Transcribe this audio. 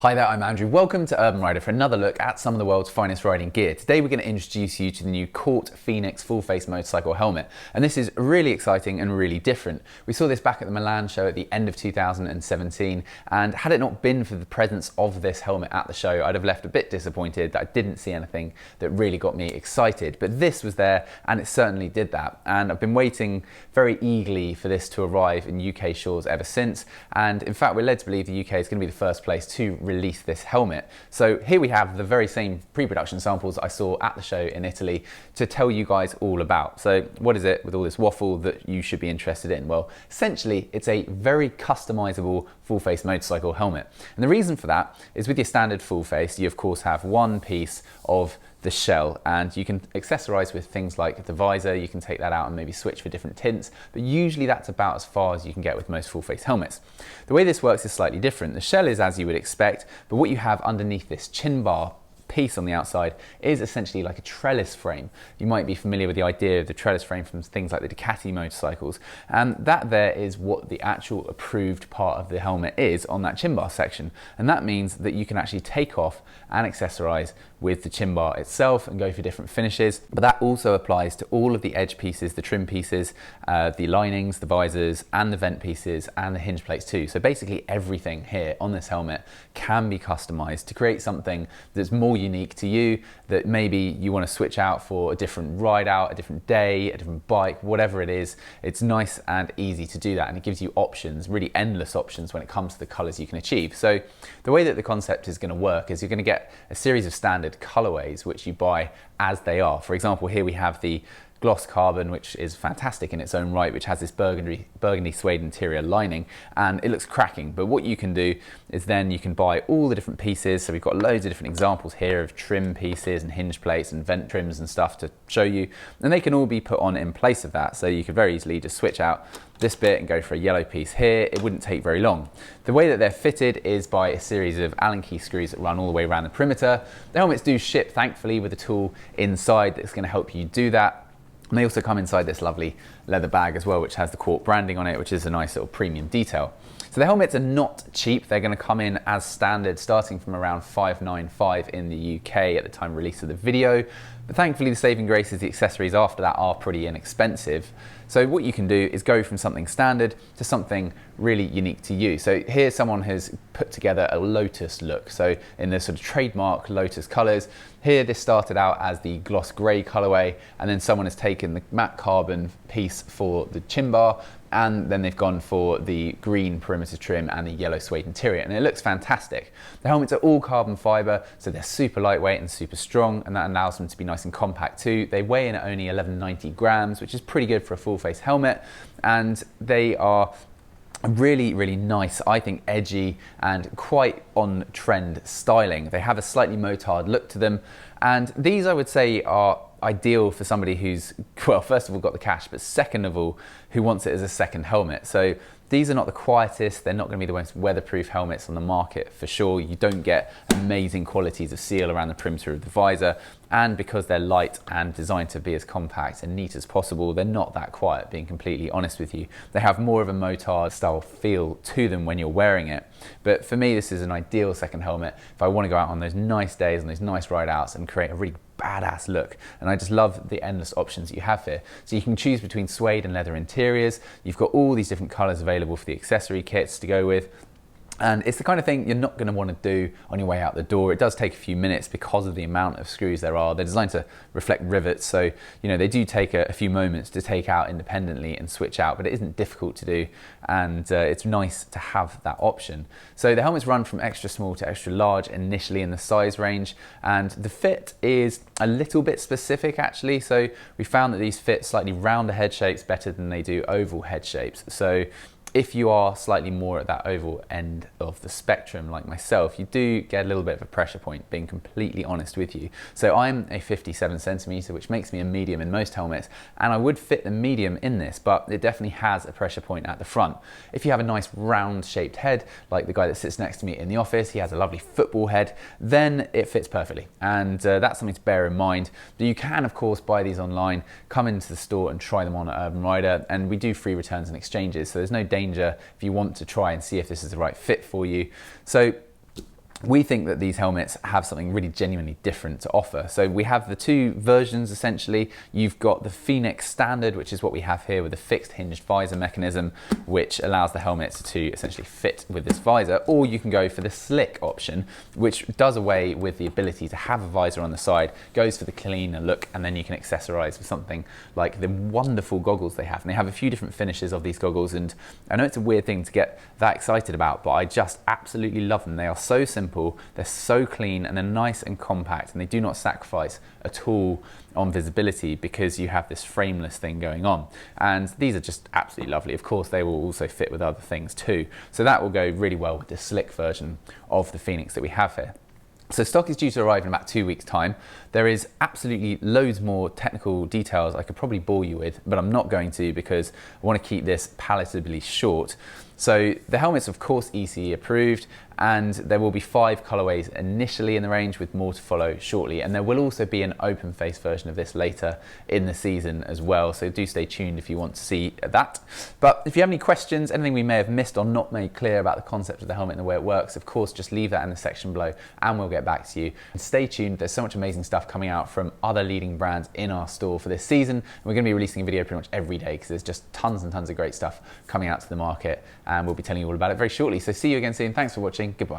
Hi there, I'm Andrew. Welcome to Urban Rider for another look at some of the world's finest riding gear. Today we're going to introduce you to the new Qwart Phoenix full face motorcycle helmet, and this is really exciting and really different. We saw this back at the Milan show at the end of 2017, and had it not been for the presence of this helmet at the show, I'd have left a bit disappointed that I didn't see anything that really got me excited. But this was there and it certainly did that, and I've been waiting very eagerly for this to arrive in UK shores ever since, and in fact we're led to believe the UK is going to be the first place to release this helmet. So here we have the very same pre-production samples I saw at the show in Italy to tell you guys all about. So what is it with all this waffle that you should be interested in? Well, essentially it's a very customizable full face motorcycle helmet. And the reason for that is with your standard full face, you of course have one piece of the shell, and you can accessorize with things like the visor. You can take that out and maybe switch for different tints, but usually that's about as far as you can get with most full face helmets. The way this works is slightly different. The shell is as you would expect, but what you have underneath this chin bar piece on the outside is essentially like a trellis frame. You might be familiar with the idea of the trellis frame from things like the Ducati motorcycles, and that there is what the actual approved part of the helmet is on that chin bar section, and that means that you can actually take off and accessorize with the chin bar itself and go for different finishes. But that also applies to all of the edge pieces, the trim pieces, the linings, the visors, and the vent pieces, and the hinge plates too. So basically everything here on this helmet can be customized to create something that's more unique to you, that maybe you want to switch out for a different ride out, a different day, a different bike, whatever it is. It's nice and easy to do that, and it gives you options, really endless options when it comes to the colors you can achieve. So the way that the concept is going to work is you're going to get a series of standard colorways which you buy as they are. For example, here we have the gloss carbon, which is fantastic in its own right, which has this burgundy suede interior lining, and it looks cracking. But what you can do is then you can buy all the different pieces. So we've got loads of different examples here of trim pieces and hinge plates and vent trims and stuff to show you, and they can all be put on in place of that. So you could very easily just switch out this bit and go for a yellow piece here. It wouldn't take very long. The way that they're fitted is by a series of Allen key screws that run all the way around the perimeter. The helmets do ship, thankfully, with a tool inside that's going to help you do that. And they also come inside this lovely leather bag as well, which has the Qwart branding on it, which is a nice little premium detail. So the helmets are not cheap. They're going to come in as standard, starting from around $595 in the UK at the time of release of the video. But thankfully the saving grace is the accessories after that are pretty inexpensive. So what you can do is go from something standard to something really unique to you. So here someone has put together a lotus look. So in the sort of trademark lotus colors, here this started out as the gloss gray colorway, and then someone has taken the matte carbon piece for the chin bar, and then they've gone for the green perimeter trim and the yellow suede interior, and it looks fantastic. The helmets are all carbon fiber, so they're super lightweight and super strong, and that allows them to be nice and compact too. They weigh in at only 1190 grams, which is pretty good for a full face helmet, and they are really, really nice, I think, edgy and quite on trend styling. They have a slightly motard look to them, and these I would say are ideal for somebody who's, well, first of all got the cash, but second of all who wants it as a second helmet. So these are not the quietest, they're not going to be the most weatherproof helmets on the market for sure. You don't get amazing qualities of seal around the perimeter of the visor, and because they're light and designed to be as compact and neat as possible, they're not that quiet, being completely honest with you. They have more of a motard style feel to them when you're wearing it. But for me, this is an ideal second helmet if I want to go out on those nice days and those nice ride outs and create a really badass look. And I just love the endless options that you have here. So you can choose between suede and leather interiors. You've got all these different colors available for the accessory kits to go with. And it's the kind of thing you're not going to want to do on your way out the door. It does take a few minutes because of the amount of screws there are. They're designed to reflect rivets, so you know they do take a few moments to take out independently and switch out, but it isn't difficult to do, and it's nice to have that option. So the helmets run from extra small to extra large initially in the size range, and the fit is a little bit specific actually. So we found that these fit slightly rounder head shapes better than they do oval head shapes. So if you are slightly more at that oval end of the spectrum like myself, you do get a little bit of a pressure point, being completely honest with you. So I'm a 57 centimeter, which makes me a medium in most helmets, and I would fit the medium in this, but it definitely has a pressure point at the front. If you have a nice round shaped head, like the guy that sits next to me in the office, he has a lovely football head, then it fits perfectly. And that's something to bear in mind. But you can, of course, buy these online, come into the store and try them on at Urban Rider, and we do free returns and exchanges, so there's no danger if you want to try and see if this is the right fit for you. So we think that these helmets have something really genuinely different to offer. So we have the two versions essentially. You've got the Phoenix Standard, which is what we have here with a fixed hinged visor mechanism, which allows the helmet to essentially fit with this visor, or you can go for the slick option, which does away with the ability to have a visor on the side, goes for the cleaner look, and then you can accessorize with something like the wonderful goggles they have. And they have a few different finishes of these goggles, and I know it's a weird thing to get that excited about, but I just absolutely love them. They are so simple, they're so clean, and they're nice and compact, and they do not sacrifice at all on visibility because you have this frameless thing going on. And these are just absolutely lovely. Of course, they will also fit with other things too. So that will go really well with the slick version of the Phoenix that we have here. So stock is due to arrive in about 2 weeks' time. There is absolutely loads more technical details I could probably bore you with, but I'm not going to because I want to keep this palatably short. So the helmet's of course ECE approved, and there will be 5 colorways initially in the range, with more to follow shortly. And there will also be an open face version of this later in the season as well. So do stay tuned if you want to see that. But if you have any questions, anything we may have missed or not made clear about the concept of the helmet and the way it works, of course, just leave that in the section below and we'll get back to you. And stay tuned, there's so much amazing stuff coming out from other leading brands in our store for this season. And we're going to be releasing a video pretty much every day because there's just tons and tons of great stuff coming out to the market, and we'll be telling you all about it very shortly. So see you again soon. Thanks for watching. Goodbye.